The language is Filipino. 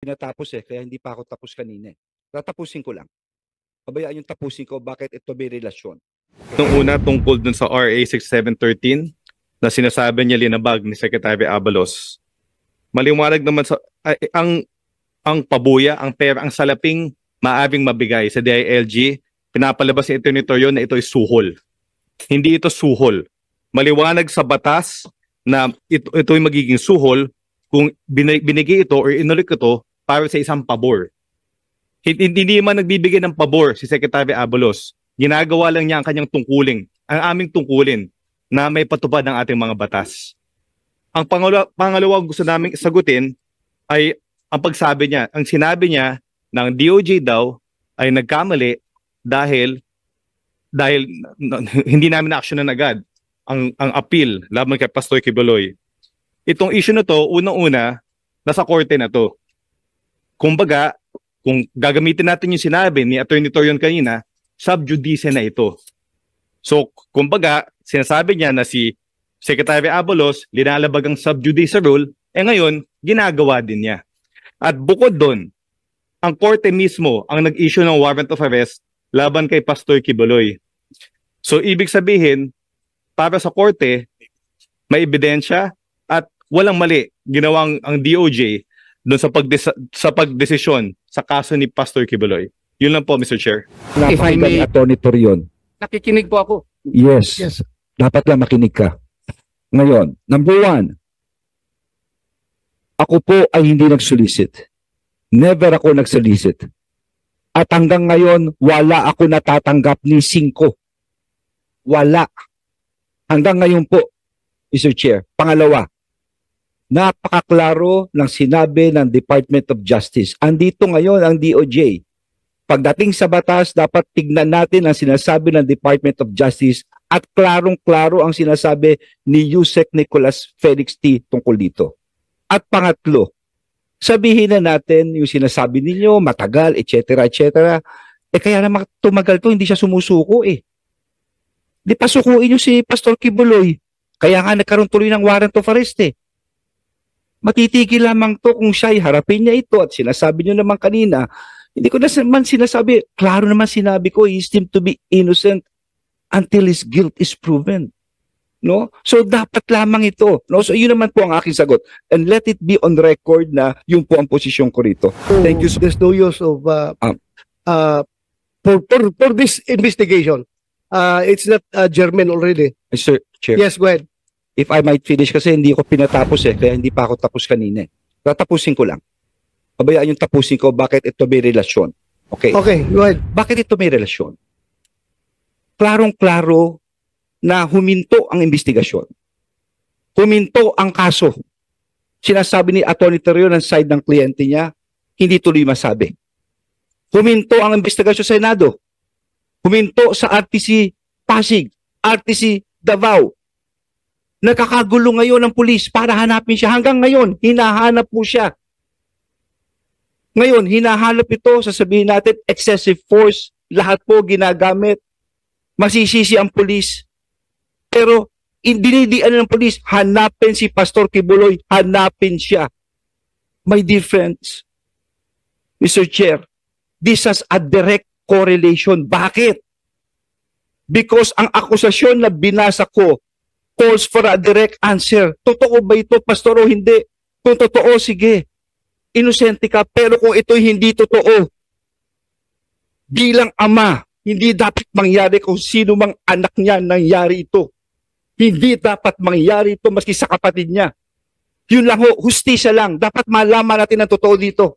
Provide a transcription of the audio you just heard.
pinatapos kaya hindi pa ako tapos kanina. Tatapusin ko lang. Pabayaan yung tapusin ko, bakit ito may relasyon. Nung una tungkol dun sa RA 6713 na sinasabi niya linabag ni Secretary Abalos, maliwanag naman sa ang pabuya, ang pera, ang salaping maaaring mabigay sa DILG, pinapalabas ni Atty. Torion na ito ay suhol. Hindi ito suhol. Maliwanag sa batas na ito ay magiging suhol kung binigay ito or inulik ito para sa isang pabor. Hindi man nagbibigay ng pabor si Secretary Abalos. Ginagawa lang niya ang kanyang tungkulin, ang aming tungkulin na may patupad ng ating mga batas. Ang pangalawang gusto naming sagutin ay ang pagsabi niya. Ang sinabi niya ng DOJ daw ay nagkamali dahil hindi namin na-actionan agad ang appeal laban kay Pastor Quiboloy. Itong issue na to, unang-una, nasa korte na to. Kumbaga, kung gagamitin natin yung sinabi ni Atty. Torion kanina, sub judice na ito. So, kumbaga, sinasabi niya na si Secretary Abalos linalabag ang sub judice rule, ngayon, ginagawa din niya. At bukod doon, ang korte mismo ang nag-issue ng warrant of arrest laban kay Pastor Quiboloy. So, ibig sabihin, para sa korte, may ebidensya at walang mali ginawang ang DOJ doon sa pagdesisyon sa kaso ni Pastor Quiboloy. Yun lang po, Mr. Chair. If I may, Atty. Torion. Nakikinig po ako. Yes. Yes. Dapat lang makinig ka. Ngayon, number one, ako po ay hindi nag-solicit. Never ako nag-solicit. At hanggang ngayon, wala ako natatanggap ni 5. Wala. Hanggang ngayon po, Mr. Chair. Pangalawa, napakaklaro ng sinabi ng Department of Justice. Andito ngayon ang DOJ. Pagdating sa batas, dapat tignan natin ang sinasabi ng Department of Justice at klarong-klaro ang sinasabi ni Yusek Nicolas Felix T. tungkol dito. At pangatlo, sabihin na natin yung sinasabi ninyo, matagal, etc., etc. Kaya naman tumagal to, hindi siya sumusuko Di pasukuin nyo si Pastor Quiboloy. Kaya nga nagkaroon tuloy ng warrant of arrest Matitigil lamang to kung siya'y harapin niya ito at sinasabi nyo naman kanina, hindi ko naman sinasabi, klaro naman sinabi ko, he is deemed to be innocent until his guilt is proven. No? So dapat lamang ito. No? So yun naman po ang aking sagot. And let it be on record na yun po ang posisyon ko rito. Thank you. There's no use of for this investigation. It's not German already. Sir, Chair. Yes, go ahead. If I might finish kasi hindi ko pinatapos kaya hindi pa ako tapos kanina. Tatapusin ko lang. Pabayaan yung tapusin ko, bakit ito may relasyon. Okay? Okay, go ahead. Bakit ito may relasyon? Klarong-klaro na huminto ang investigasyon. Huminto ang kaso. Sinasabi ni Atty. Torion ng side ng kliyente niya, hindi tuloy masabi. Huminto ang investigasyon sa Senado. Huminto sa RTC Pasig, RTC Davao. Nakakagulo ngayon ng pulis para hanapin siya. Hanggang ngayon, hinahanap po siya. Ngayon, hinahanap ito, sasabihin natin, excessive force, lahat po ginagamit. Masisisi ang pulis. Pero, dinidian ng pulis, hanapin si Pastor Quiboloy, hanapin siya. May difference. Mr. Chair, this has a direct correlation. Bakit? Because ang akusasyon na binasa ko calls for a direct answer. Totoo ba ito, Pastor, o hindi? Kung totoo, sige. Inosente ka. Pero kung ito'y hindi totoo, bilang ama, hindi dapat mangyari kung sino mang anak niya nangyari ito. Hindi dapat mangyari ito maski sa kapatid niya. Yun lang ho, hustisya lang. Dapat malaman natin ang totoo dito.